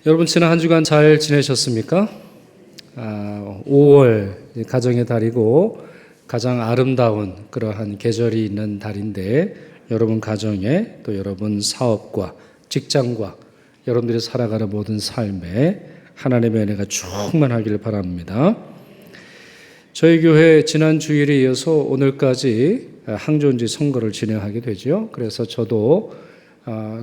여러분 지난 한 주간 잘 지내셨습니까? 5월 가정의 달이고 가장 아름다운 그러한 계절이 있는 달인데 여러분 가정에 또 여러분 사업과 직장과 여러분들이 살아가는 모든 삶에 하나님의 은혜가 충만하기를 바랍니다. 저희 교회 지난 주일에 이어서 오늘까지 항존지 선거를 진행하게 되죠. 그래서 저도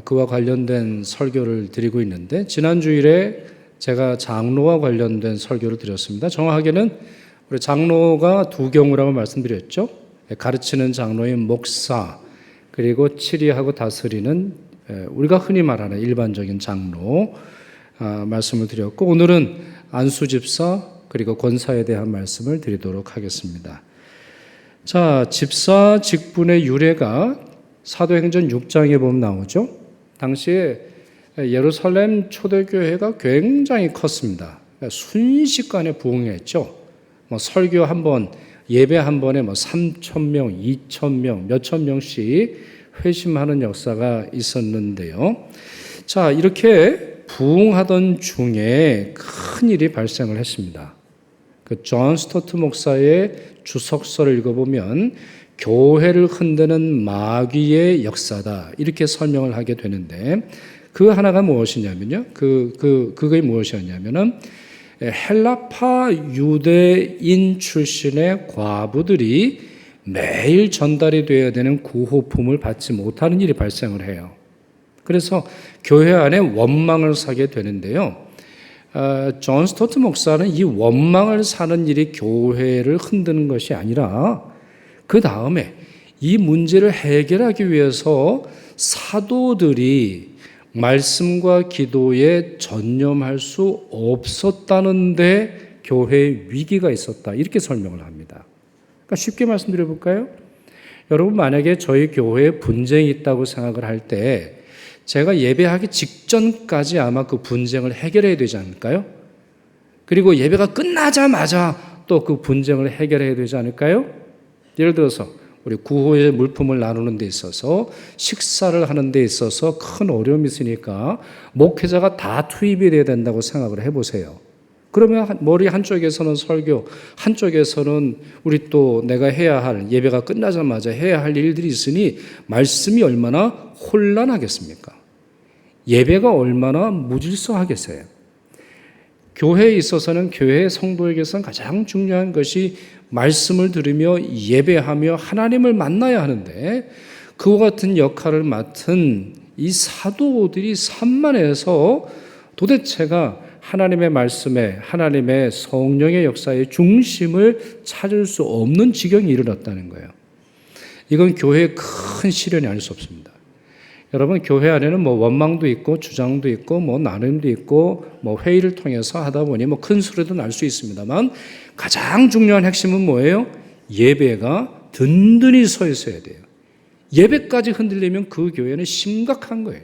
그와 관련된 설교를 드리고 있는데 지난 주일에 제가 장로와 관련된 설교를 드렸습니다. 정확하게는 우리 장로가 두 경우라고 말씀드렸죠. 가르치는 장로인 목사, 그리고 치리하고 다스리는 우리가 흔히 말하는 일반적인 장로 말씀을 드렸고, 오늘은 안수집사 그리고 권사에 대한 말씀을 드리도록 하겠습니다. 자, 집사 직분의 유래가 사도행전 6장에 보면 나오죠. 당시에 예루살렘 초대교회가 굉장히 컸습니다. 순식간에 부흥했죠. 설교 한 번, 예배 한 번에 3,000명, 2,000명, 몇천 명씩 회심하는 역사가 있었는데요. 자, 이렇게 부흥하던 중에 큰 일이 발생을 했습니다. 그 존 스토트 목사의 주석서를 읽어보면 교회를 흔드는 마귀의 역사다, 이렇게 설명을 하게 되는데, 그 하나가 무엇이냐면요. 그게 무엇이었냐면은 헬라파 유대인 출신의 과부들이 매일 전달이 되어야 되는 구호품을 받지 못하는 일이 발생을 해요. 그래서 교회 안에 원망을 사게 되는데요. 존 스토트 목사는 이 원망을 사는 일이 교회를 흔드는 것이 아니라 그 다음에 이 문제를 해결하기 위해서 사도들이 말씀과 기도에 전념할 수 없었다는데 교회에 위기가 있었다, 이렇게 설명을 합니다. 그러니까 쉽게 말씀드려 볼까요? 여러분, 만약에 저희 교회에 분쟁이 있다고 생각을 할 때 제가 예배하기 직전까지 아마 그 분쟁을 해결해야 되지 않을까요? 그리고 예배가 끝나자마자 또 그 분쟁을 해결해야 되지 않을까요? 예를 들어서 우리 구호의 물품을 나누는 데 있어서, 식사를 하는 데 있어서 큰 어려움이 있으니까 목회자가 다 투입이 돼야 된다고 생각을 해보세요. 그러면 머리 한쪽에서는 설교, 한쪽에서는 우리 또 내가 해야 할, 예배가 끝나자마자 해야 할 일들이 있으니 말씀이 얼마나 혼란하겠습니까? 예배가 얼마나 무질서하겠어요? 교회에 있어서는, 교회 성도에게서는 가장 중요한 것이 말씀을 들으며 예배하며 하나님을 만나야 하는데, 그와 같은 역할을 맡은 이 사도들이 산만해서 도대체가 하나님의 말씀에, 하나님의 성령의 역사의 중심을 찾을 수 없는 지경이 일어났다는 거예요. 이건 교회의 큰 시련이 아닐 수 없습니다. 여러분, 교회 안에는 원망도 있고 주장도 있고 나눔도 있고 회의를 통해서 하다 보니 큰 소리도 날 수 있습니다만, 가장 중요한 핵심은 뭐예요? 예배가 든든히 서 있어야 돼요. 예배까지 흔들리면 그 교회는 심각한 거예요.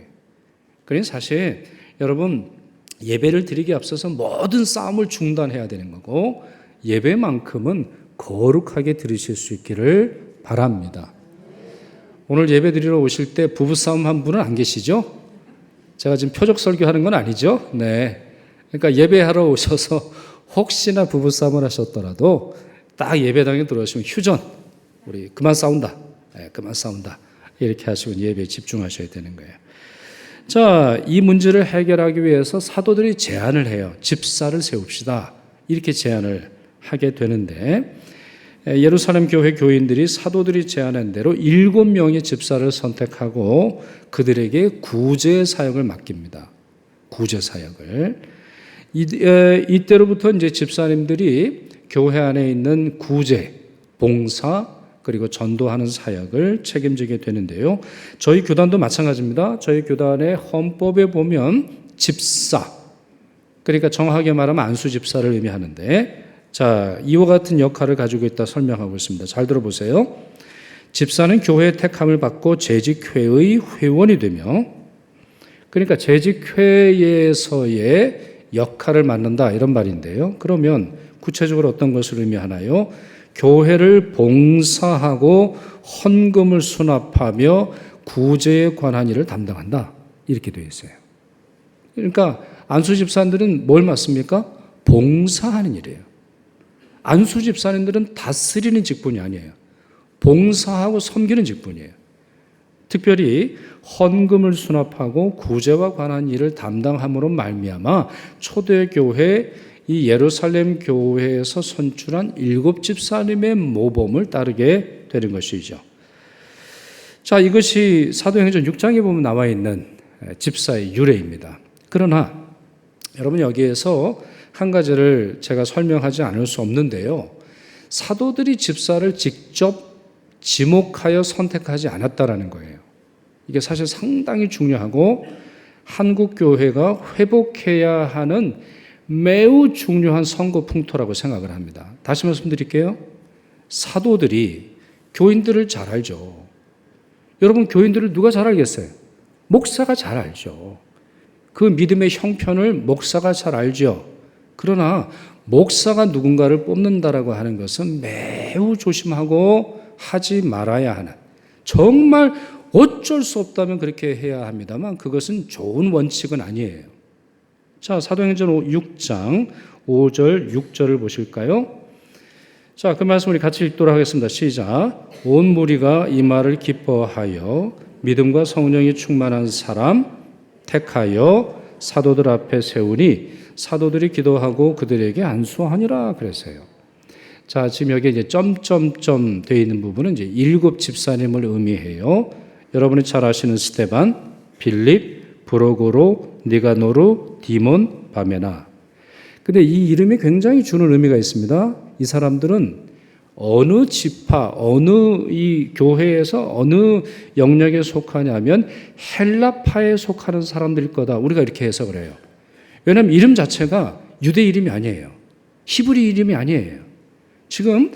그러니 사실 여러분, 예배를 드리기 앞서서 모든 싸움을 중단해야 되는 거고, 예배만큼은 거룩하게 드리실 수 있기를 바랍니다. 오늘 예배 드리러 오실 때 부부싸움 한 분은 안 계시죠? 제가 지금 표적 설교하는 건 아니죠? 네. 그러니까 예배하러 오셔서 혹시나 부부싸움을 하셨더라도 딱 예배당에 들어오시면 휴전, 우리 그만 싸운다, 그만 싸운다, 이렇게 하시고 예배에 집중하셔야 되는 거예요. 자, 이 문제를 해결하기 위해서 사도들이 제안을 해요. 집사를 세웁시다, 이렇게 제안을 하게 되는데, 예루살렘 교회 교인들이 사도들이 제안한 대로 7명의 집사를 선택하고 그들에게 구제 사역을 맡깁니다. 구제 사역을. 이때로부터 이제 집사님들이 교회 안에 있는 구제, 봉사, 그리고 전도하는 사역을 책임지게 되는데요. 저희 교단도 마찬가지입니다. 저희 교단의 헌법에 보면 집사, 그러니까 정확하게 말하면 안수집사를 의미하는데, 자, 이와 같은 역할을 가지고 있다 설명하고 있습니다. 잘 들어보세요. 집사는 교회의 택함을 받고 재직회의 회원이 되며, 그러니까 재직회에서의 역할을 맡는다, 이런 말인데요. 그러면 구체적으로 어떤 것을 의미하나요? 교회를 봉사하고 헌금을 수납하며 구제에 관한 일을 담당한다, 이렇게 되어 있어요. 그러니까 안수 집사님들은 뭘 맡습니까? 봉사하는 일이에요. 안수 집사님들은 다스리는 직분이 아니에요. 봉사하고 섬기는 직분이에요. 특별히 헌금을 수납하고 구제와 관한 일을 담당함으로 말미암아 초대교회 이 예루살렘 교회에서 선출한 7 집사님의 모범을 따르게 되는 것이죠. 자, 이것이 사도행전 6장에 보면 나와 있는 집사의 유래입니다. 그러나 여러분 여기에서 한 가지를 제가 설명하지 않을 수 없는데요. 사도들이 집사를 직접 지목하여 선택하지 않았다라는 거예요. 이게 사실 상당히 중요하고 한국 교회가 회복해야 하는 매우 중요한 선거 풍토라고 생각을 합니다. 다시 말씀드릴게요. 사도들이 교인들을 잘 알죠. 여러분 교인들을 누가 잘 알겠어요? 목사가 잘 알죠. 그 믿음의 형편을 목사가 잘 알죠. 그러나 목사가 누군가를 뽑는다라고 하는 것은 매우 조심하고 하지 말아야 하는, 정말 어쩔 수 없다면 그렇게 해야 합니다만 그것은 좋은 원칙은 아니에요. 자, 사도행전 6장 5절 6절을 보실까요? 자, 그 말씀 우리 같이 읽도록 하겠습니다. 시작. 온 무리가 이 말을 기뻐하여 믿음과 성령이 충만한 사람 택하여 사도들 앞에 세우니 사도들이 기도하고 그들에게 안수하니라 그랬어요. 자, 지금 여기 이제 점점점 되어 있는 부분은 이제 7 집사님을 의미해요. 여러분이 잘 아시는 스데반, 빌립, 브로고로, 니가노르, 디몬, 바메나. 근데 이 이름이 굉장히 주는 의미가 있습니다. 이 사람들은 어느 지파, 어느 이 교회에서 어느 영역에 속하냐면 헬라파에 속하는 사람들일 거다. 우리가 이렇게 해석을 해요. 왜냐하면 이름 자체가 유대 이름이 아니에요. 히브리 이름이 아니에요. 지금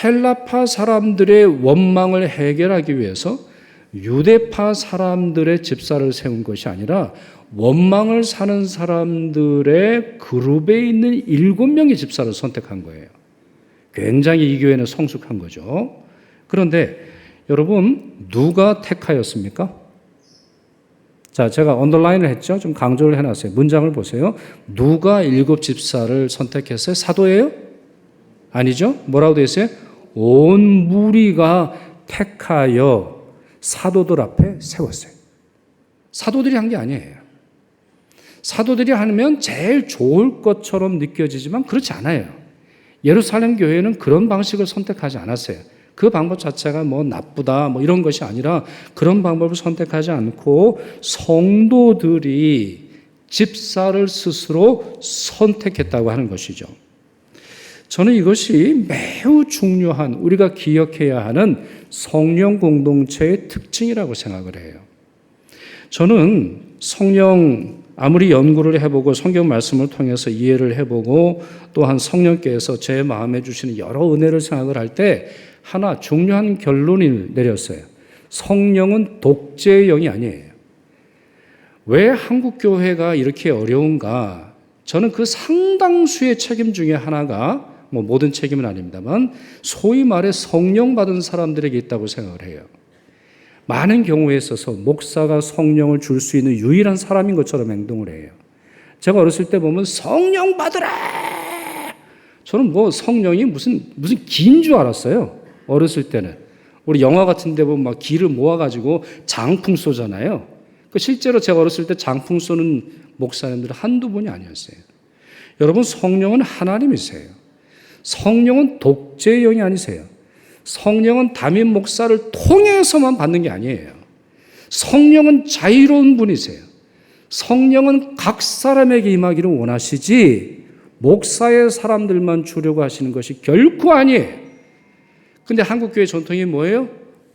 헬라파 사람들의 원망을 해결하기 위해서 유대파 사람들의 집사를 세운 것이 아니라 원망을 사는 사람들의 그룹에 있는 7명의 집사를 선택한 거예요. 굉장히 이 교회는 성숙한 거죠. 그런데 여러분 누가 택하였습니까? 자, 제가 언더라인을 했죠. 좀 강조를 해놨어요. 문장을 보세요. 누가 7 집사를 선택했어요? 사도예요? 아니죠. 뭐라고 되어 있어요? 온 무리가 택하여 사도들 앞에 세웠어요. 사도들이 한 게 아니에요. 사도들이 하면 제일 좋을 것처럼 느껴지지만 그렇지 않아요. 예루살렘 교회는 그런 방식을 선택하지 않았어요. 그 방법 자체가 뭐 나쁘다 뭐 이런 것이 아니라 그런 방법을 선택하지 않고 성도들이 집사를 스스로 선택했다고 하는 것이죠. 저는 이것이 매우 중요한, 우리가 기억해야 하는 성령 공동체의 특징이라고 생각을 해요. 저는 성령 아무리 연구를 해보고 성경 말씀을 통해서 이해를 해보고 또한 성령께서 제 마음에 주시는 여러 은혜를 생각을 할 때 하나 중요한 결론을 내렸어요. 성령은 독재의 영이 아니에요. 왜 한국 교회가 이렇게 어려운가? 저는 그 상당수의 책임 중에 하나가 뭐 모든 책임은 아닙니다만 소위 말해 성령 받은 사람들에게 있다고 생각을 해요. 많은 경우에 있어서 목사가 성령을 줄 수 있는 유일한 사람인 것처럼 행동을 해요. 제가 어렸을 때 보면 성령 받으라! 저는 뭐 성령이 무슨 기인 줄 알았어요. 어렸을 때는. 우리 영화 같은 데 보면 막 기를 모아가지고 장풍 쏘잖아요. 실제로 제가 어렸을 때 장풍 쏘는 목사님들은 한두 분이 아니었어요. 여러분, 성령은 하나님이세요. 성령은 독재의 영이 아니세요. 성령은 담임 목사를 통해서만 받는 게 아니에요. 성령은 자유로운 분이세요. 성령은 각 사람에게 임하기를 원하시지 목사의 사람들만 주려고 하시는 것이 결코 아니에요. 근데 한국교회 전통이 뭐예요?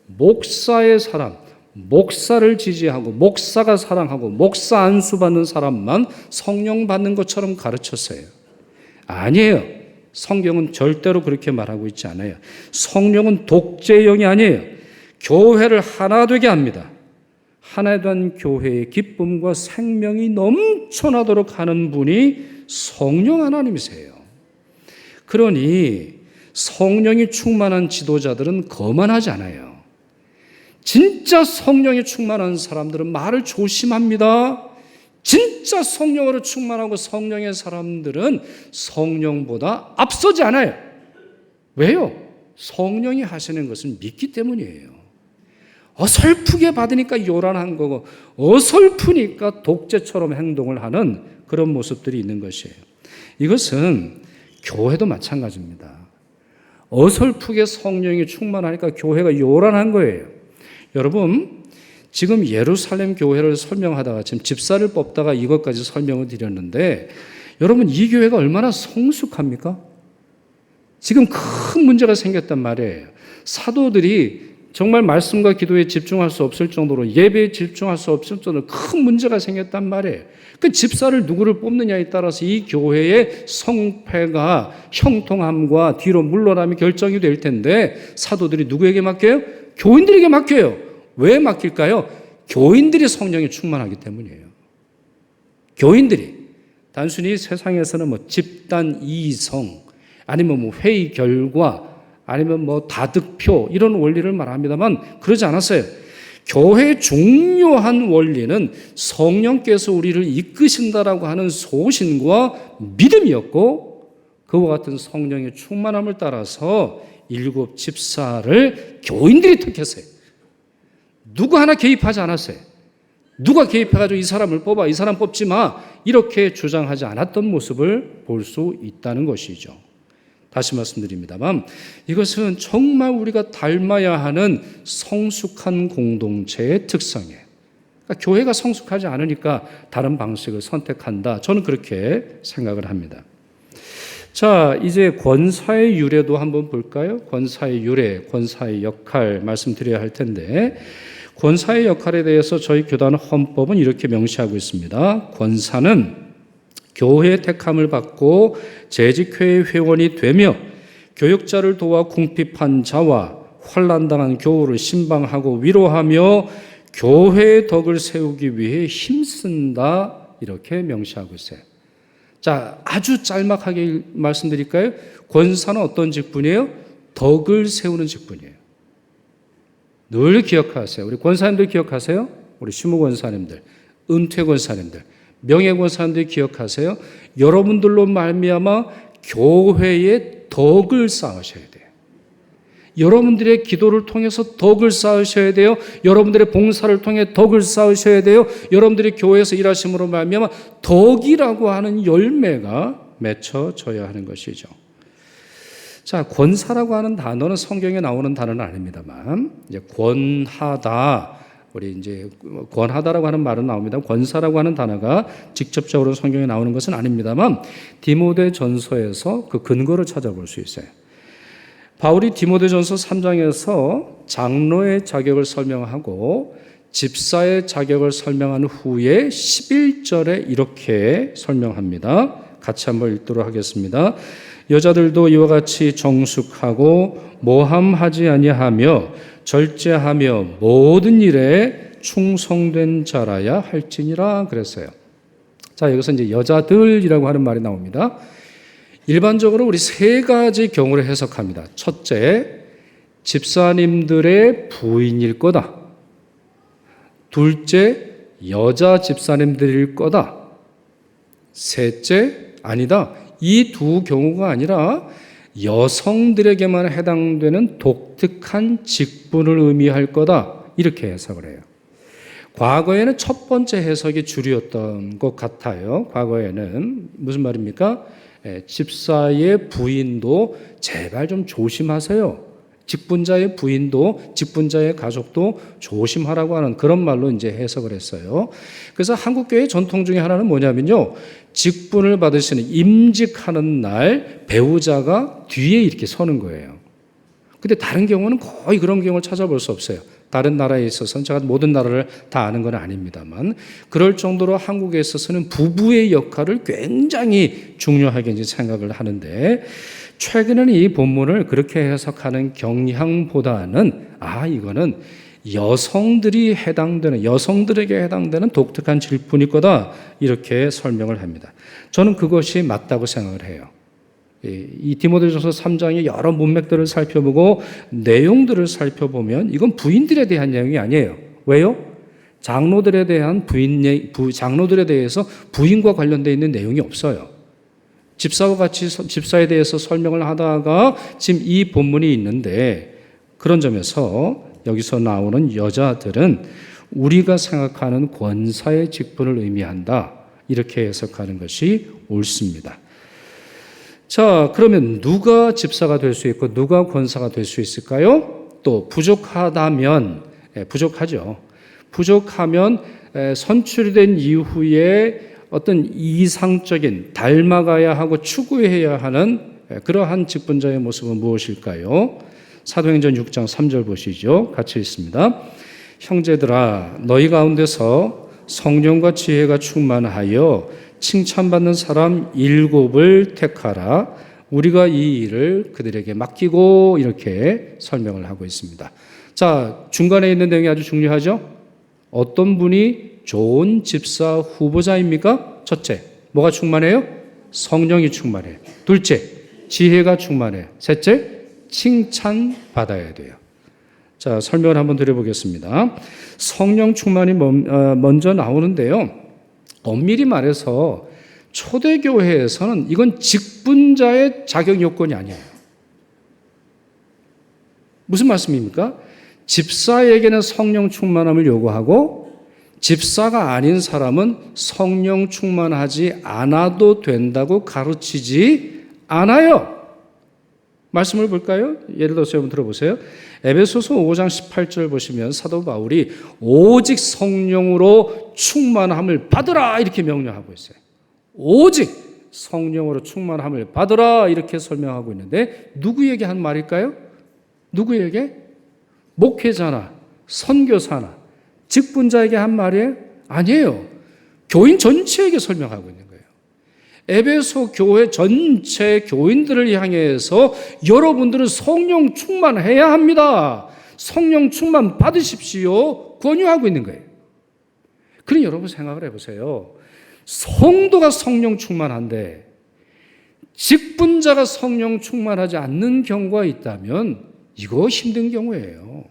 목사의 사람, 목사를 지지하고 목사가 사랑하고 목사 안수받는 사람만 성령 받는 것처럼 가르쳤어요. 아니에요. 성경은 절대로 그렇게 말하고 있지 않아요. 성령은 독재의 영이 아니에요. 교회를 하나 되게 합니다. 하나 된 교회의 기쁨과 생명이 넘쳐나도록 하는 분이 성령 하나님이세요. 그러니 성령이 충만한 지도자들은 거만하지 않아요. 진짜 성령이 충만한 사람들은 말을 조심합니다. 진짜 성령으로 충만하고 성령의 사람들은 성령보다 앞서지 않아요. 왜요? 성령이 하시는 것은 믿기 때문이에요. 어설프게 받으니까 요란한 거고 어설프니까 독재처럼 행동을 하는 그런 모습들이 있는 것이에요. 이것은 교회도 마찬가지입니다. 어설프게 성령이 충만하니까 교회가 요란한 거예요. 여러분, 지금 예루살렘 교회를 설명하다가 지금 집사를 뽑다가 이것까지 설명을 드렸는데 여러분, 이 교회가 얼마나 성숙합니까? 지금 큰 문제가 생겼단 말이에요. 사도들이 정말 말씀과 기도에 집중할 수 없을 정도로, 예배에 집중할 수 없을 정도로 큰 문제가 생겼단 말이에요. 그 집사를 누구를 뽑느냐에 따라서 이 교회의 성패가 형통함과 뒤로 물러남이 결정이 될 텐데 사도들이 누구에게 맡겨요? 교인들에게 맡겨요. 왜 맡길까요? 교인들이 성령에 충만하기 때문이에요. 교인들이 단순히 세상에서는 뭐 집단 이성 아니면 뭐 회의 결과 아니면 뭐 다득표 이런 원리를 말합니다만 그러지 않았어요. 교회의 중요한 원리는 성령께서 우리를 이끄신다라고 하는 소신과 믿음이었고 그와 같은 성령의 충만함을 따라서 7 집사를 교인들이 택했어요. 누구 하나 개입하지 않았어요. 누가 개입해가지고 이 사람을 뽑아, 이 사람 뽑지 마 이렇게 주장하지 않았던 모습을 볼 수 있다는 것이죠. 다시 말씀드립니다만 이것은 정말 우리가 닮아야 하는 성숙한 공동체의 특성이에요. 그러니까 교회가 성숙하지 않으니까 다른 방식을 선택한다. 저는 그렇게 생각을 합니다. 자, 이제 권사의 유래도 한번 볼까요? 권사의 유래, 권사의 역할 말씀드려야 할 텐데 권사의 역할에 대해서 저희 교단 헌법은 이렇게 명시하고 있습니다. 권사는 교회의 택함을 받고 재직회의 회원이 되며 교역자를 도와 궁핍한 자와 환난당한 교우를 신방하고 위로하며 교회의 덕을 세우기 위해 힘쓴다 이렇게 명시하고 있어요. 자, 아주 짤막하게 말씀드릴까요? 권사는 어떤 직분이에요? 덕을 세우는 직분이에요. 늘 기억하세요. 우리 권사님들 기억하세요? 우리 시무권사님들, 은퇴권사님들, 명예권사님들 기억하세요? 여러분들로 말미암아 교회의 덕을 쌓으셔야 돼요. 여러분들의 기도를 통해서 덕을 쌓으셔야 돼요. 여러분들의 봉사를 통해 덕을 쌓으셔야 돼요. 여러분들이 교회에서 일하심으로 말미암아 덕이라고 하는 열매가 맺혀져야 하는 것이죠. 자, 권사라고 하는 단어는 성경에 나오는 단어는 아닙니다만 이제 권하다, 우리 이제 권하다라고 하는 말은 나옵니다. 권사라고 하는 단어가 직접적으로 성경에 나오는 것은 아닙니다만 디모데전서에서 그 근거를 찾아볼 수 있어요. 바울이 디모데전서 3장에서 장로의 자격을 설명하고 집사의 자격을 설명한 후에 11절에 이렇게 설명합니다. 같이 한번 읽도록 하겠습니다. 여자들도 이와 같이 정숙하고 모함하지 아니하며 절제하며 모든 일에 충성된 자라야 할지니라 그랬어요. 자, 여기서 이제 여자들이라고 하는 말이 나옵니다. 일반적으로 우리 세 가지 경우를 해석합니다. 첫째, 집사님들의 부인일 거다. 둘째, 여자 집사님들일 거다. 셋째, 아니다. 이 두 경우가 아니라 여성들에게만 해당되는 독특한 직분을 의미할 거다. 이렇게 해석을 해요. 과거에는 첫 번째 해석이 주류였던 것 같아요. 과거에는 무슨 말입니까? 집사의 부인도 제발 좀 조심하세요. 직분자의 부인도 직분자의 가족도 조심하라고 하는 그런 말로 이제 해석을 했어요. 그래서 한국교회 전통 중에 하나는 뭐냐면요. 직분을 받으시는 임직하는 날 배우자가 뒤에 이렇게 서는 거예요. 근데 다른 경우는 거의 그런 경우를 찾아볼 수 없어요. 다른 나라에 있어서는 제가 모든 나라를 다 아는 건 아닙니다만 그럴 정도로 한국에 있어서는 부부의 역할을 굉장히 중요하게 이제 생각을 하는데 최근에는 이 본문을 그렇게 해석하는 경향보다는 이거는 여성들에게 해당되는 독특한 질문일 거다 이렇게 설명을 합니다. 저는 그것이 맞다고 생각을 해요. 이 디모데전서 3장의 여러 문맥들을 살펴보고 내용들을 살펴보면 이건 부인들에 대한 내용이 아니에요. 왜요? 장로들에 대해서 부인과 관련되어 있는 내용이 없어요. 집사와 같이 집사에 대해서 설명을 하다가 지금 이 본문이 있는데, 그런 점에서 여기서 나오는 여자들은 우리가 생각하는 권사의 직분을 의미한다, 이렇게 해석하는 것이 옳습니다. 자, 그러면 누가 집사가 될 수 있고 누가 권사가 될 수 있을까요? 또 부족하다면, 부족하죠. 부족하면 선출이 된 이후에 어떤 이상적인 닮아가야 하고 추구해야 하는 그러한 직분자의 모습은 무엇일까요? 사도행전 6장 3절 보시죠. 같이 읽습니다. 형제들아, 너희 가운데서 성령과 지혜가 충만하여 칭찬받는 사람 7을 택하라. 우리가 이 일을 그들에게 맡기고, 이렇게 설명을 하고 있습니다. 자, 중간에 있는 내용이 아주 중요하죠. 어떤 분이 좋은 집사 후보자입니까? 첫째, 뭐가 충만해요? 성령이 충만해요. 둘째, 지혜가 충만해요. 셋째, 칭찬받아야 돼요. 자, 설명을 한번 드려보겠습니다. 성령 충만이 먼저 나오는데요. 엄밀히 말해서 초대교회에서는 이건 직분자의 자격 요건이 아니에요. 무슨 말씀입니까? 집사에게는 성령 충만함을 요구하고 집사가 아닌 사람은 성령 충만하지 않아도 된다고 가르치지 않아요. 말씀을 볼까요? 예를 들어서 여러분 들어보세요. 에베소서 5장 18절 보시면 사도 바울이 오직 성령으로 충만함을 받으라, 이렇게 명령하고 있어요. 오직 성령으로 충만함을 받으라, 이렇게 설명하고 있는데, 누구에게 한 말일까요? 누구에게? 목회자나 선교사나 직분자에게 한 말이에요? 아니에요. 교인 전체에게 설명하고 있는 거예요. 에베소 교회 전체 교인들을 향해서 여러분들은 성령 충만해야 합니다. 성령 충만 받으십시오, 권유하고 있는 거예요. 그럼 여러분 생각을 해보세요. 성도가 성령 충만한데 직분자가 성령 충만하지 않는 경우가 있다면 이거 힘든 경우예요.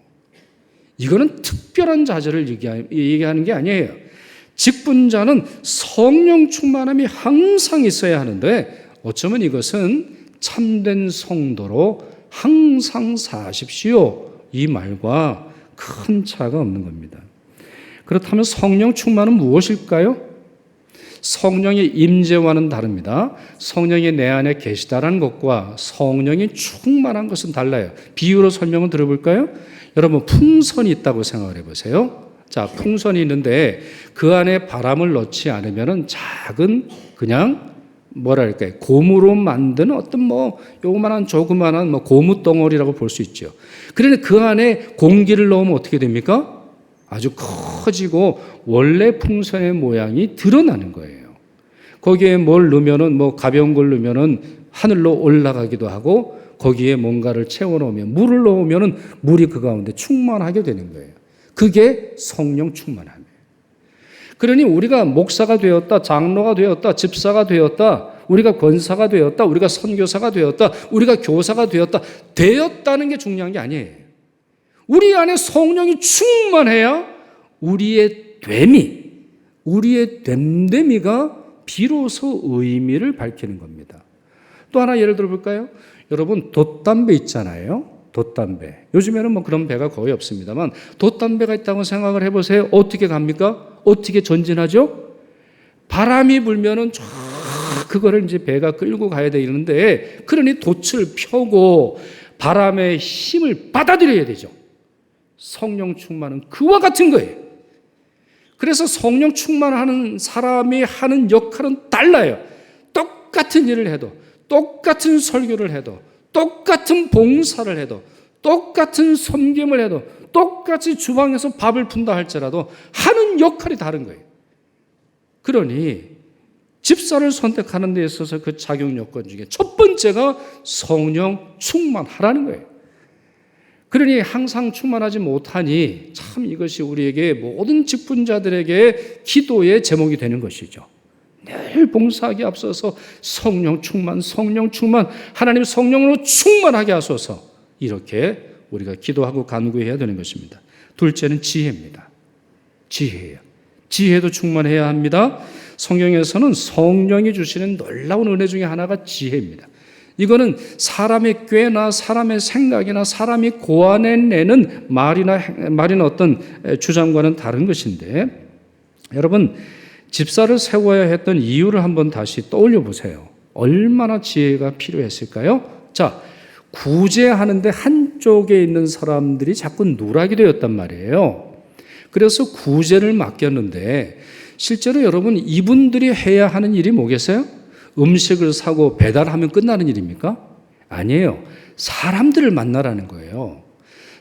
이거는 특별한 자질을 얘기하는 게 아니에요. 직분자는 성령 충만함이 항상 있어야 하는데, 어쩌면 이것은 참된 성도로 항상 사십시오, 이 말과 큰 차가 없는 겁니다. 그렇다면 성령 충만은 무엇일까요? 성령의 임재와는 다릅니다. 성령이 내 안에 계시다라는 것과 성령이 충만한 것은 달라요. 비유로 설명을 들어볼까요? 여러분, 풍선이 있다고 생각을 해보세요. 자, 풍선이 있는데 그 안에 바람을 넣지 않으면 작은, 그냥 뭐랄까요, 고무로 만든 어떤 요만한 조그만한 고무 덩어리라고 볼 수 있죠. 그런데 그 안에 공기를 넣으면 어떻게 됩니까? 아주 커지고 원래 풍선의 모양이 드러나는 거예요. 거기에 뭘 넣으면은, 가벼운 걸 넣으면은 하늘로 올라가기도 하고, 거기에 뭔가를 채워 넣으면, 물을 넣으면은 물이 그 가운데 충만하게 되는 거예요. 그게 성령 충만함이에요. 그러니 우리가 목사가 되었다, 장로가 되었다, 집사가 되었다, 우리가 권사가 되었다, 우리가 선교사가 되었다, 우리가 교사가 되었다는 게 중요한 게 아니에요. 우리 안에 성령이 충만해야 우리의 됨됨이가 비로소 의미를 밝히는 겁니다. 또 하나 예를 들어볼까요? 여러분, 돛담배 있잖아요. 돛담배. 요즘에는 그런 배가 거의 없습니다만 돛담배가 있다고 생각을 해보세요. 어떻게 갑니까? 어떻게 전진하죠? 바람이 불면은 쫙 그거를 이제 배가 끌고 가야 되는데, 그러니 돛을 펴고 바람의 힘을 받아들여야 되죠. 성령 충만은 그와 같은 거예요. 그래서 성령 충만하는 사람이 하는 역할은 달라요. 똑같은 일을 해도, 똑같은 설교를 해도, 똑같은 봉사를 해도, 똑같은 섬김을 해도, 똑같이 주방에서 밥을 푼다 할지라도 하는 역할이 다른 거예요. 그러니 집사를 선택하는 데 있어서 그 자격 요건 중에 첫 번째가 성령 충만하라는 거예요. 그러니 항상 충만하지 못하니 참 이것이 우리에게, 모든 직분자들에게 기도의 제목이 되는 것이죠. 늘 봉사하기에 앞서서 성령 충만, 하나님 성령으로 충만하게 하소서, 이렇게 우리가 기도하고 간구해야 되는 것입니다. 둘째는 지혜입니다. 지혜예요. 지혜도 충만해야 합니다. 성경에서는 성령이 주시는 놀라운 은혜 중에 하나가 지혜입니다. 이거는 사람의 꾀나 사람의 생각이나 사람이 고안해내는 말이나 어떤 주장과는 다른 것인데, 여러분 집사를 세워야 했던 이유를 한번 다시 떠올려 보세요. 얼마나 지혜가 필요했을까요? 자, 구제하는데 한쪽에 있는 사람들이 자꾸 누락이 되었단 말이에요. 그래서 구제를 맡겼는데 실제로 여러분 이분들이 해야 하는 일이 뭐겠어요? 음식을 사고 배달하면 끝나는 일입니까? 아니에요. 사람들을 만나라는 거예요.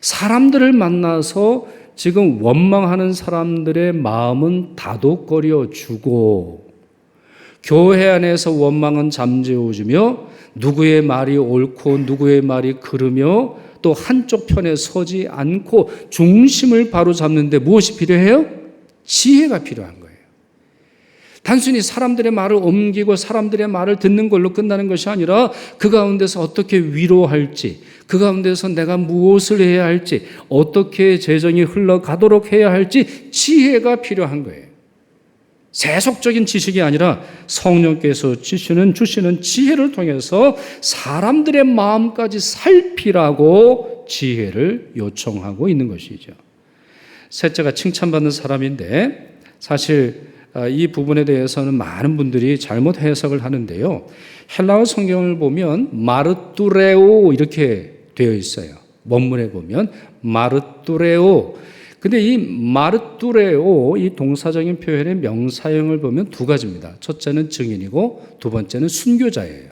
사람들을 만나서 지금 원망하는 사람들의 마음은 다독거려 주고, 교회 안에서 원망은 잠재워주며 누구의 말이 옳고 누구의 말이 그르며 또 한쪽 편에 서지 않고 중심을 바로잡는데 무엇이 필요해요? 지혜가 필요한 거예요. 단순히 사람들의 말을 옮기고 사람들의 말을 듣는 걸로 끝나는 것이 아니라 그 가운데서 어떻게 위로할지, 그 가운데서 내가 무엇을 해야 할지, 어떻게 재정이 흘러가도록 해야 할지 지혜가 필요한 거예요. 세속적인 지식이 아니라 성령께서 주시는 지혜를 통해서 사람들의 마음까지 살피라고 지혜를 요청하고 있는 것이죠. 셋째가 칭찬받는 사람인데, 사실 이 부분에 대해서는 많은 분들이 잘못 해석을 하는데요. 헬라어 성경을 보면 마르뚜레오 이렇게 되어 있어요. 원문에 보면 마르뚜레오. 근데 이 마르뚜레오, 이 동사적인 표현의 명사형을 보면 두 가지입니다. 첫째는 증인이고 두 번째는 순교자예요.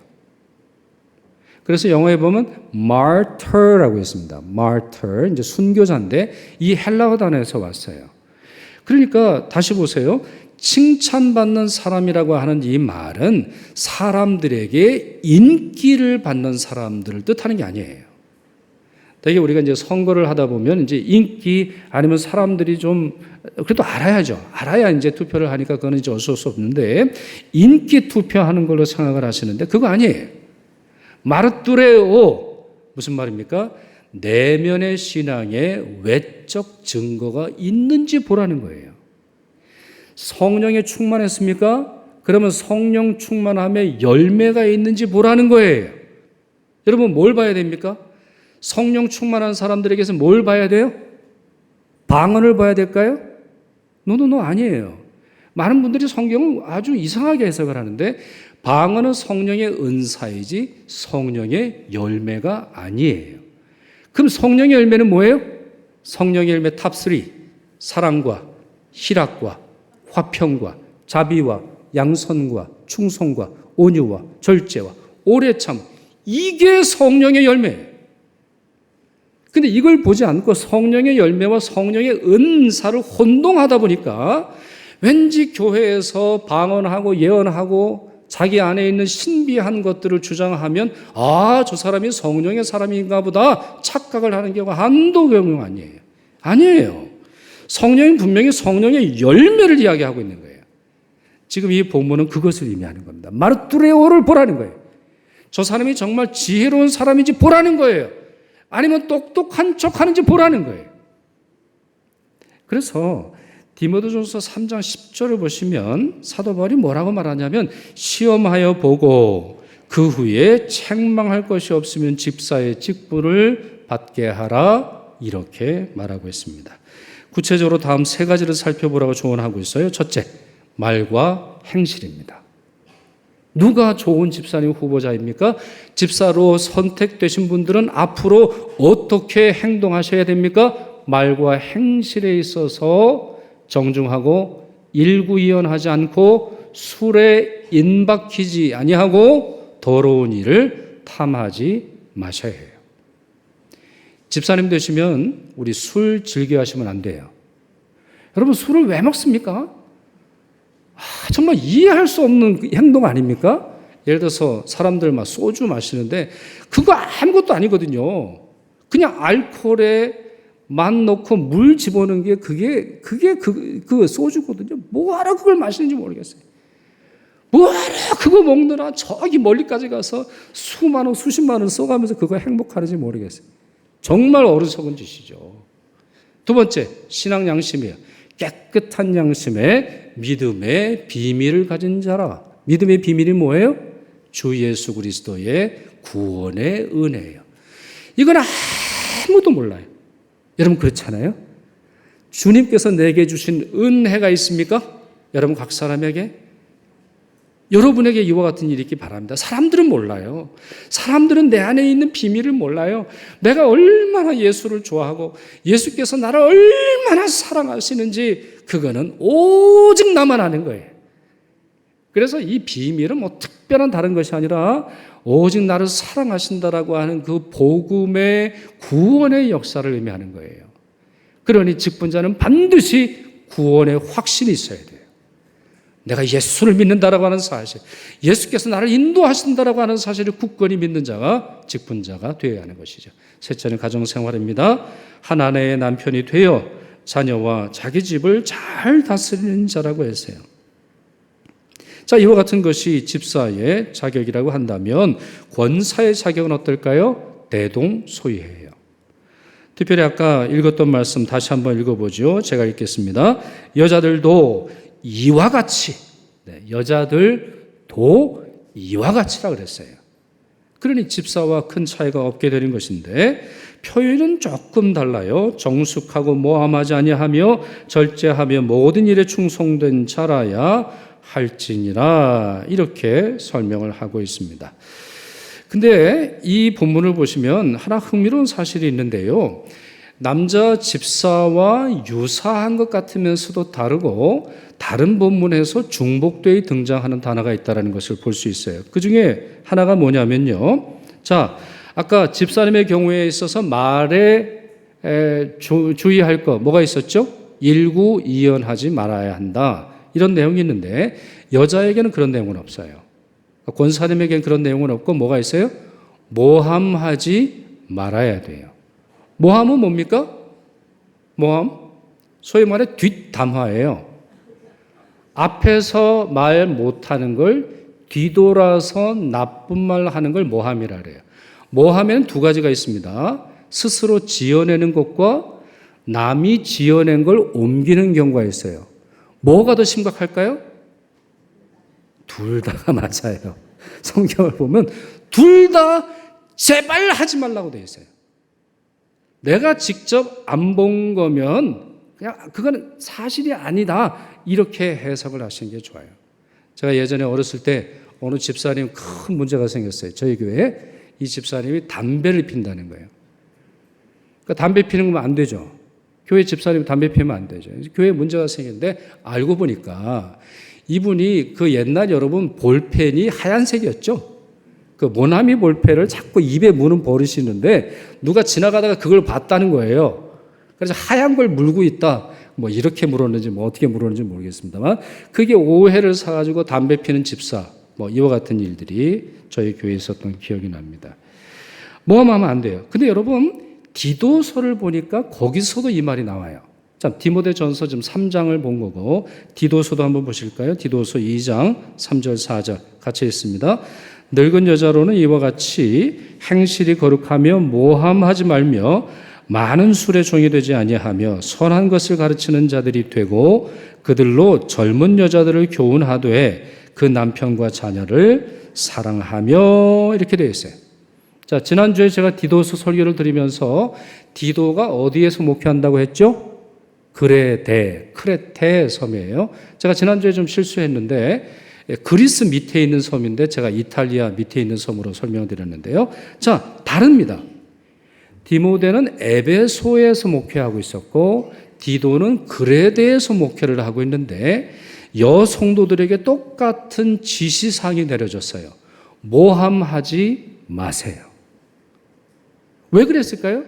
그래서 영어에 보면 martyr라고 있습니다. martyr, 이제 순교자인데 이 헬라어 단어에서 왔어요. 그러니까 다시 보세요. 칭찬받는 사람이라고 하는 이 말은 사람들에게 인기를 받는 사람들을 뜻하는 게 아니에요. 되게 우리가 이제 선거를 하다 보면 이제 인기 아니면 사람들이 좀 그래도 알아야죠. 알아야 이제 투표를 하니까 그거는 이제 어쩔 수 없는데, 인기 투표하는 걸로 생각을 하시는데 그거 아니에요. 마르뚜레오, 무슨 말입니까? 내면의 신앙에 외적 증거가 있는지 보라는 거예요. 성령에 충만했습니까? 그러면 성령 충만함에 열매가 있는지 보라는 거예요. 여러분 뭘 봐야 됩니까? 성령 충만한 사람들에게서 뭘 봐야 돼요? 방언을 봐야 될까요? 노 아니에요. 많은 분들이 성경을 아주 이상하게 해석을 하는데, 방언은 성령의 은사이지 성령의 열매가 아니에요. 그럼 성령의 열매는 뭐예요? 성령의 열매 탑3, 사랑과 희락과 화평과 자비와 양선과 충성과 온유와 절제와 오래참, 이게 성령의 열매예요. 근데 이걸 보지 않고 성령의 열매와 성령의 은사를 혼동하다 보니까 왠지 교회에서 방언하고 예언하고 자기 안에 있는 신비한 것들을 주장하면 저 사람이 성령의 사람인가 보다 착각을 하는 경우가 한두 경우 아니에요. 아니에요. 성령은 분명히 성령의 열매를 이야기하고 있는 거예요. 지금 이 본문은 그것을 의미하는 겁니다. 마르뚜레오를 보라는 거예요. 저 사람이 정말 지혜로운 사람인지 보라는 거예요. 아니면 똑똑한 척 하는지 보라는 거예요. 그래서 디모데전서 3장 10절을 보시면 사도 바울이 뭐라고 말하냐면, 시험하여 보고 그 후에 책망할 것이 없으면 집사의 직분을 받게 하라, 이렇게 말하고 있습니다. 구체적으로 다음 세 가지를 살펴보라고 조언하고 있어요. 첫째, 말과 행실입니다. 누가 좋은 집사님 후보자입니까? 집사로 선택되신 분들은 앞으로 어떻게 행동하셔야 됩니까? 말과 행실에 있어서 정중하고 일구이연하지 않고 술에 인박히지 아니하고 더러운 일을 탐하지 마셔야 해요. 집사님 되시면 우리 술 즐겨 하시면 안 돼요. 여러분 술을 왜 먹습니까? 정말 이해할 수 없는 행동 아닙니까? 예를 들어서 사람들 막 소주 마시는데 그거 아무것도 아니거든요. 그냥 알코올에 맛 넣고 물 집어넣은 게 그게 그 소주거든요. 뭐하러 그걸 마시는지 모르겠어요. 뭐하러 그거 먹느라 저기 멀리까지 가서 수만 원, 수십만 원 써가면서 그거 행복하는지 모르겠어요. 정말 어리석은 짓이죠. 두 번째, 신앙 양심이에요. 깨끗한 양심에 믿음의 비밀을 가진 자라. 믿음의 비밀이 뭐예요? 주 예수 그리스도의 구원의 은혜예요. 이건 아무도 몰라요. 여러분 그렇잖아요? 주님께서 내게 주신 은혜가 있습니까? 여러분 각 사람에게? 여러분에게 이와 같은 일이 있기 바랍니다. 사람들은 몰라요. 사람들은 내 안에 있는 비밀을 몰라요. 내가 얼마나 예수를 좋아하고 예수께서 나를 얼마나 사랑하시는지 그거는 오직 나만 아는 거예요. 그래서 이 비밀은 뭐 특별한 다른 것이 아니라 오직 나를 사랑하신다라고 하는 그 복음의 구원의 역사를 의미하는 거예요. 그러니 직분자는 반드시 구원의 확신이 있어야 돼요. 내가 예수를 믿는다라고 하는 사실, 예수께서 나를 인도하신다라고 하는 사실을 굳건히 믿는 자가 직분자가 되어야 하는 것이죠. 셋째는 가정생활입니다. 한 아내의 남편이 되어 자녀와 자기 집을 잘 다스리는 자라고 했어요. 자, 이와 같은 것이 집사의 자격이라고 한다면 권사의 자격은 어떨까요? 대동소이해요. 특별히 아까 읽었던 말씀 다시 한번 읽어보죠. 제가 읽겠습니다. 여자들도 이와 같이, 여자들도 이와 같이라 그랬어요. 그러니 집사와 큰 차이가 없게 되는 것인데 표현은 조금 달라요. 정숙하고 모함하지 아니하며 절제하며 모든 일에 충성된 자라야 할지니라, 이렇게 설명을 하고 있습니다. 근데 이 본문을 보시면 하나 흥미로운 사실이 있는데요. 남자 집사와 유사한 것 같으면서도 다르고 다른 본문에서 중복되어 등장하는 단어가 있다는 것을 볼 수 있어요. 그 중에 하나가 뭐냐면요. 자, 아까 집사님의 경우에 있어서 말에 주의할 거 뭐가 있었죠? 일구이연하지 말아야 한다. 이런 내용이 있는데 여자에게는 그런 내용은 없어요. 권사님에게는 그런 내용은 없고 뭐가 있어요? 모함하지 말아야 돼요. 모함은 뭡니까? 모함? 소위 말해 뒷담화예요. 앞에서 말 못하는 걸 뒤돌아서 나쁜 말 하는 걸 모함이라 그래요. 모함에는 두 가지가 있습니다. 스스로 지어내는 것과 남이 지어낸 걸 옮기는 경우가 있어요. 뭐가 더 심각할까요? 둘 다가 맞아요. 성경을 보면 둘 다 제발 하지 말라고 되어 있어요. 내가 직접 안 본 거면 그냥 그거는 사실이 아니다, 이렇게 해석을 하시는 게 좋아요. 제가 예전에 어렸을 때 어느 집사님 큰 문제가 생겼어요. 저희 교회에 이 집사님이 담배를 핀다는 거예요. 그러니까 담배 피는 건 안 되죠. 교회 집사님이 담배 피우면 안 되죠. 교회에 문제가 생겼는데 알고 보니까 이분이 그 옛날 여러분 볼펜이 하얀색이었죠. 그 모나미 볼펜을 자꾸 입에 무는 버릇이 있는데 누가 지나가다가 그걸 봤다는 거예요. 그래서 하얀 걸 물고 있다. 뭐 이렇게 물었는지 뭐 어떻게 물었는지 모르겠습니다만 그게 오해를 사가지고 담배 피는 집사, 뭐 이와 같은 일들이 저희 교회에 있었던 기억이 납니다. 모함하면 안 돼요. 근데 여러분 디도서를 보니까 거기서도 이 말이 나와요. 자, 디모데전서 지금 3장을 본 거고 디도서도 한번 보실까요? 디도서 2장 3절 4절 같이 있습니다. 늙은 여자로는 이와 같이 행실이 거룩하며 모함하지 말며 많은 술에 종이 되지 아니하며 선한 것을 가르치는 자들이 되고 그들로 젊은 여자들을 교훈하되 그 남편과 자녀를 사랑하며, 이렇게 되어 있어요. 자, 지난주에 제가 디도서 설교를 드리면서 디도가 어디에서 목회한다고 했죠? 크레테 섬이에요. 제가 지난주에 좀 실수했는데 그리스 밑에 있는 섬인데 제가 이탈리아 밑에 있는 섬으로 설명드렸는데요. 자, 다릅니다. 디모데는 에베소에서 목회하고 있었고 디도는 그레데에서 목회를 하고 있는데 여성도들에게 똑같은 지시사항이 내려졌어요. 모함하지 마세요. 왜 그랬을까요?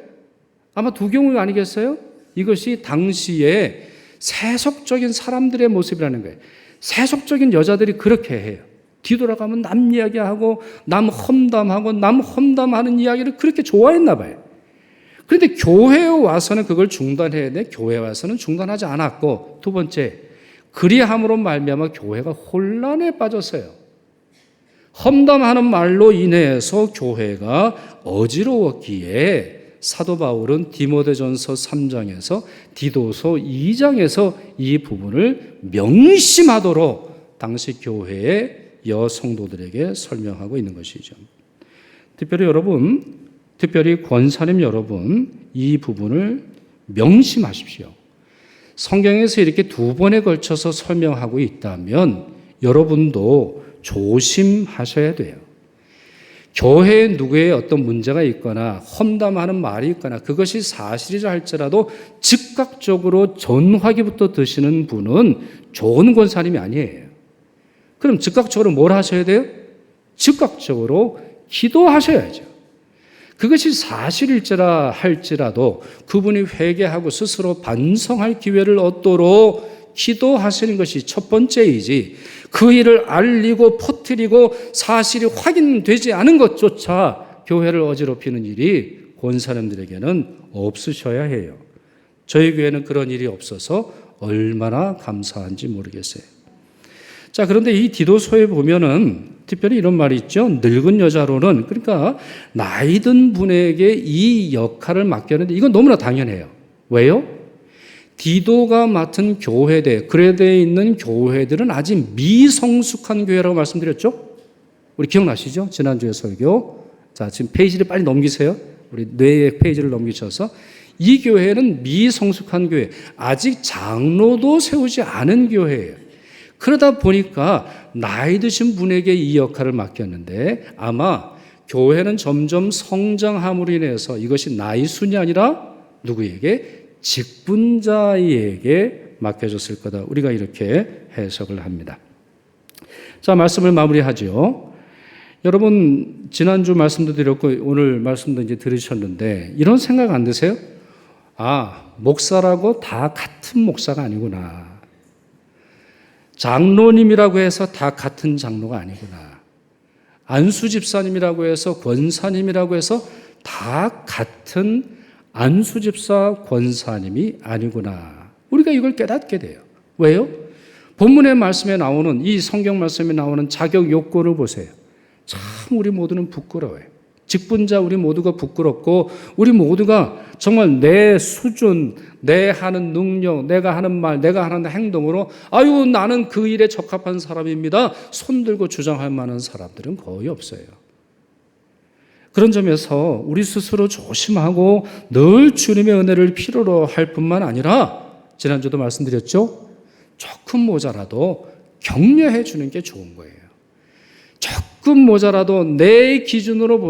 아마 두 경우가 아니겠어요? 이것이 당시에 세속적인 사람들의 모습이라는 거예요. 세속적인 여자들이 그렇게 해요. 뒤돌아가면 남 이야기하고 남 험담하는 이야기를 그렇게 좋아했나 봐요. 그런데 교회에 와서는 그걸 중단해야 돼. 교회에 와서는 중단하지 않았고, 두 번째, 그리함으로 말미암아 교회가 혼란에 빠졌어요. 험담하는 말로 인해서 교회가 어지러웠기에 사도 바울은 디모데전서 3장에서 디도서 2장에서 이 부분을 명심하도록 당시 교회의 여성도들에게 설명하고 있는 것이죠. 특별히 권사님 여러분, 이 부분을 명심하십시오. 성경에서 이렇게 두 번에 걸쳐서 설명하고 있다면 여러분도 조심하셔야 돼요. 교회에 누구의 어떤 문제가 있거나 험담하는 말이 있거나 그것이 사실이라 할지라도 즉각적으로 전화기부터 드시는 분은 좋은 권사님이 아니에요. 그럼 즉각적으로 뭘 하셔야 돼요? 즉각적으로 기도하셔야죠. 그것이 사실일지라 할지라도 그분이 회개하고 스스로 반성할 기회를 얻도록 기도하시는 것이 첫 번째이지, 그 일을 알리고 퍼뜨리고 사실이 확인되지 않은 것조차 교회를 어지럽히는 일이 권사님들에게는 없으셔야 해요. 저희 교회는 그런 일이 없어서 얼마나 감사한지 모르겠어요. 자, 그런데 이 디도서에 보면은 특별히 이런 말이 있죠. 늙은 여자로는, 그러니까 나이 든 분에게 이 역할을 맡겼는데 이건 너무나 당연해요. 왜요? 디도가 맡은 교회대, 그레데에 있는 교회들은 아직 미성숙한 교회라고 말씀드렸죠? 우리 기억나시죠? 지난주에 설교. 자, 지금 페이지를 빨리 넘기세요. 우리 뇌의 페이지를 넘기셔서. 이 교회는 미성숙한 교회, 아직 장로도 세우지 않은 교회예요. 그러다 보니까 나이 드신 분에게 이 역할을 맡겼는데 아마 교회는 점점 성장함으로 인해서 이것이 나이 순이 아니라 누구에게? 직분자에게 맡겨졌을 거다. 우리가 이렇게 해석을 합니다. 자, 말씀을 마무리하죠. 여러분, 지난주 말씀도 드렸고 오늘 말씀도 이제 들으셨는데 이런 생각 안 드세요? 아, 목사라고 다 같은 목사가 아니구나. 장로님이라고 해서 다 같은 장로가 아니구나. 안수 집사님이라고 해서 권사님이라고 해서 다 같은 안수 집사 권사님이 아니구나. 우리가 이걸 깨닫게 돼요. 왜요? 본문의 말씀에 나오는 이 성경 말씀에 나오는 자격 요건을 보세요. 참 우리 모두는 부끄러워요. 직분자 우리 모두가 부끄럽고 우리 모두가 정말 내 수준, 내 하는 능력, 내가 하는 말, 내가 하는 행동으로 아유 나는 그 일에 적합한 사람입니다. 손들고 주장할 만한 사람들은 거의 없어요. 그런 점에서 우리 스스로 조심하고 늘 주님의 은혜를 필요로 할 뿐만 아니라 지난주도 말씀드렸죠. 조금 모자라도 격려해 주는 게 좋은 거예요. 조금 모자라도 내 기준으로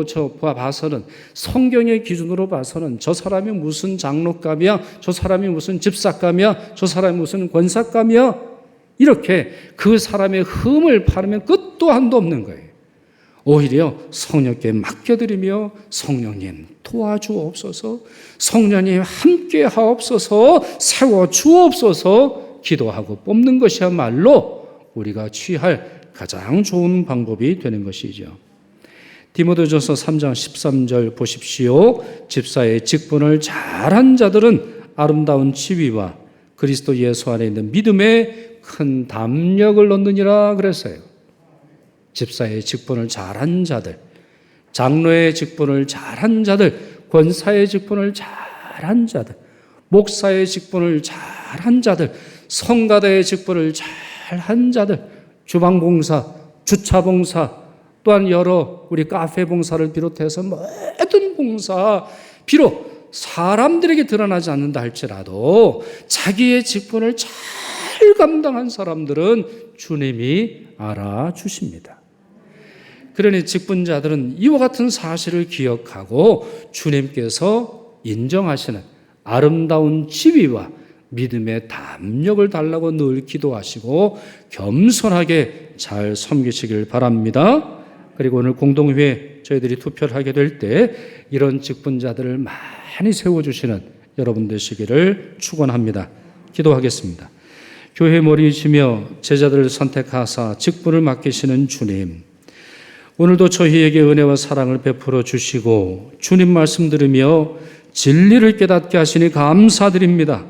봐서는, 성경의 기준으로 봐서는 저 사람이 무슨 장로감이야, 저 사람이 무슨 집사감이야, 저 사람이 무슨 권사감이야, 이렇게 그 사람의 흠을 파르면 끝도 한도 없는 거예요. 오히려 성령께 맡겨드리며 성령님 도와주옵소서, 성령님 함께 하옵소서, 세워주옵소서 기도하고 뽑는 것이야말로 우리가 취할 가장 좋은 방법이 되는 것이죠. 디모데전서 3장 13절 보십시오. 집사의 직분을 잘한 자들은 아름다운 지위와 그리스도 예수 안에 있는 믿음에 큰 담력을 얻느니라 그랬어요. 집사의 직분을 잘한 자들, 장로의 직분을 잘한 자들, 권사의 직분을 잘한 자들, 목사의 직분을 잘한 자들, 성가대의 직분을 잘한 자들, 주방봉사, 주차봉사, 또한 여러 우리 카페 봉사를 비롯해서 모든 봉사, 비록 사람들에게 드러나지 않는다 할지라도 자기의 직분을 잘 감당한 사람들은 주님이 알아주십니다. 그러니 직분자들은 이와 같은 사실을 기억하고 주님께서 인정하시는 아름다운 지위와 믿음의 담력을 달라고 늘 기도하시고 겸손하게 잘 섬기시길 바랍니다. 그리고 오늘 공동회에 저희들이 투표를 하게 될 때 이런 직분자들을 많이 세워주시는 여러분 되시기를 축원합니다. 기도하겠습니다. 교회 머리이시며 제자들을 선택하사 직분을 맡기시는 주님, 오늘도 저희에게 은혜와 사랑을 베풀어 주시고 주님 말씀 들으며 진리를 깨닫게 하시니 감사드립니다.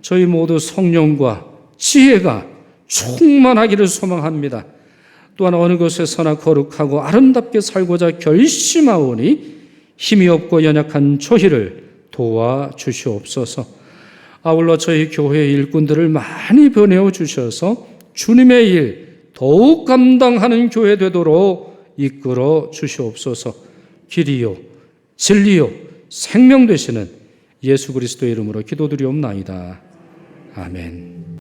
저희 모두 성령과 지혜가 충만하기를 소망합니다. 또한 어느 곳에서나 거룩하고 아름답게 살고자 결심하오니 힘이 없고 연약한 저희를 도와주시옵소서. 아울러 저희 교회 일꾼들을 많이 보내어 주셔서 주님의 일 더욱 감당하는 교회 되도록 이끌어 주시옵소서. 길이요 진리요 생명 되시는 예수 그리스도의 이름으로 기도드리옵나이다. 아멘.